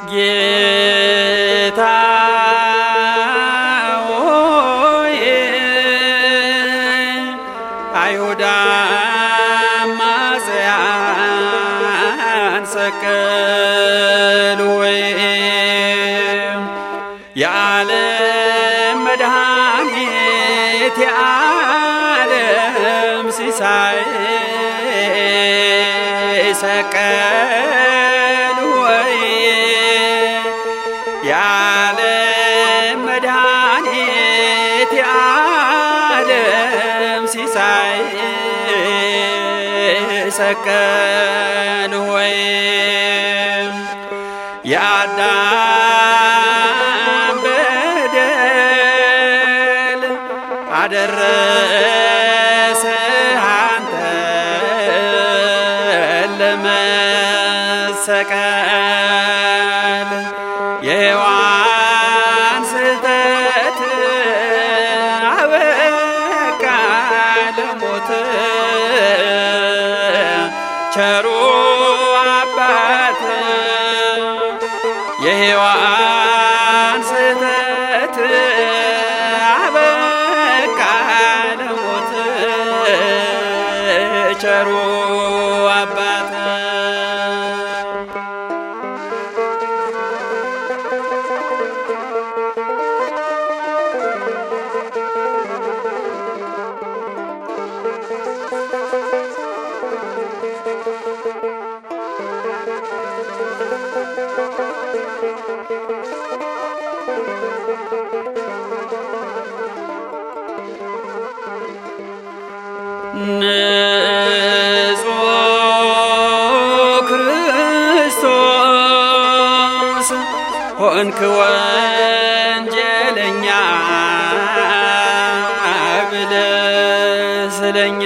ጌታ ሆይ አይሁድ አማጽያን ሰቀሉኝ የዓለም መድኃኒት የዓለም ሲሳይ ሰቀሉኝ የዓለም መድኃኒት የዓለም ሲሳይ ሰቀሉኝ የአዳም በደል አደረሰ አንተን ለመሰቀል የሔዋን ስህተት አበቃ ለሞት ቸሩ አባት የሔዋን ስህተት አበቃ ለሞት ቸሩ አባት ንጹሕ ክርስቶስ ሆንክ ወንጀለኛ ብለህ ስለኛ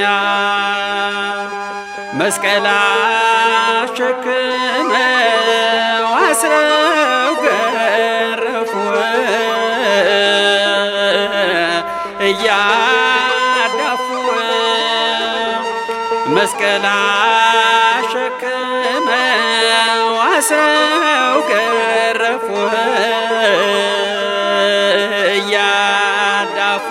መስቀል አሸክመው አስረው ገረፉህ እያዳፉ መስቀል አሸክመው አስረው ገረፉህ እያዳፉ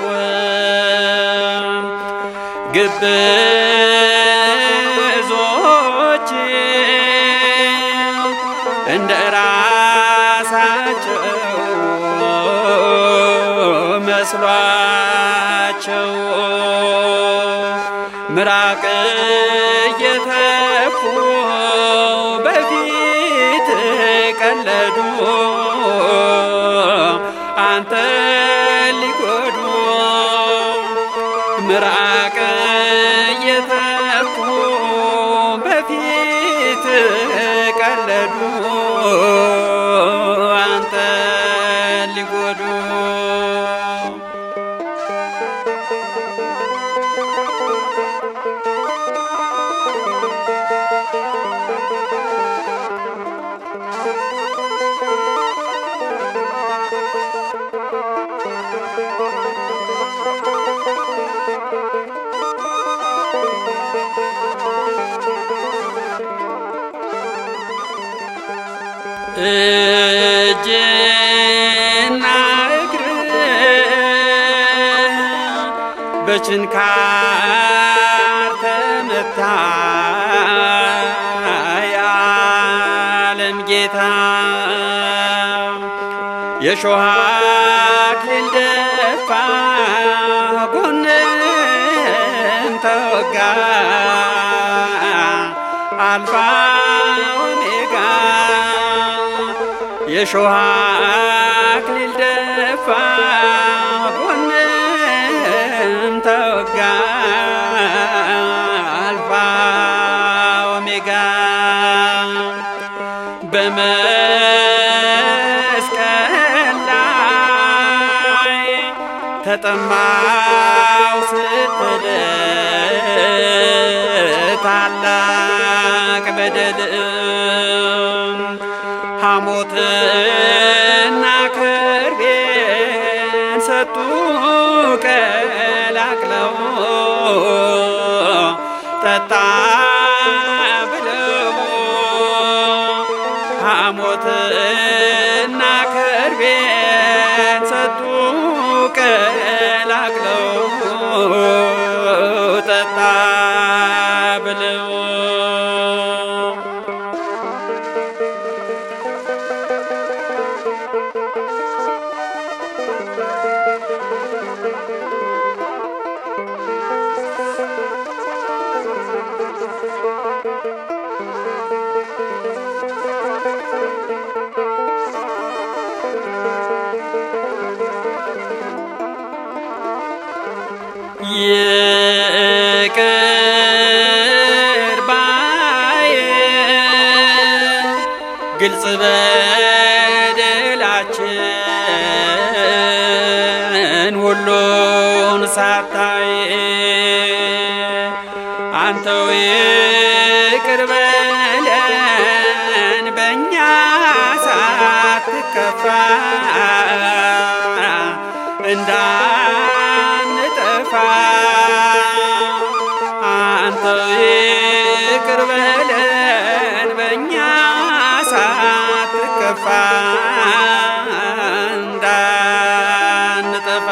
ግብዞች እንደ ራሳቸው መስሏቸው ምራቅ እየተፉ በፊት ቀለዱ አንተ ሊጎዱ ምራቅ እየተፉ በፊት ቀለዱ አንተ ሊጎዱ እጅና እግርህ በችንካር ተመታ የዓለም ጌታ የሾህ አክሊል ደፋ ጎንህም ተወጋ አልፋ ኦሜጋ የሾህ አክሊል ደፋ ጎንህም ተወጋ አልፋ ኦሜጋ በመስቀል ላይ ተጠማው ስትል ታላቅ በደል ሐሞትና ከርቤን ሰጡ ቀላቅለው ጠጣ ብለው ሐሞት ግልጽ በደላችን ሁሉን ሳታይ አንተው ይቅር በለን በእኛ ሳትከፋ እንዳንጠፋ አንተው ይቅር በለን በእኛ ሳትከፋ እንዳንጠፋ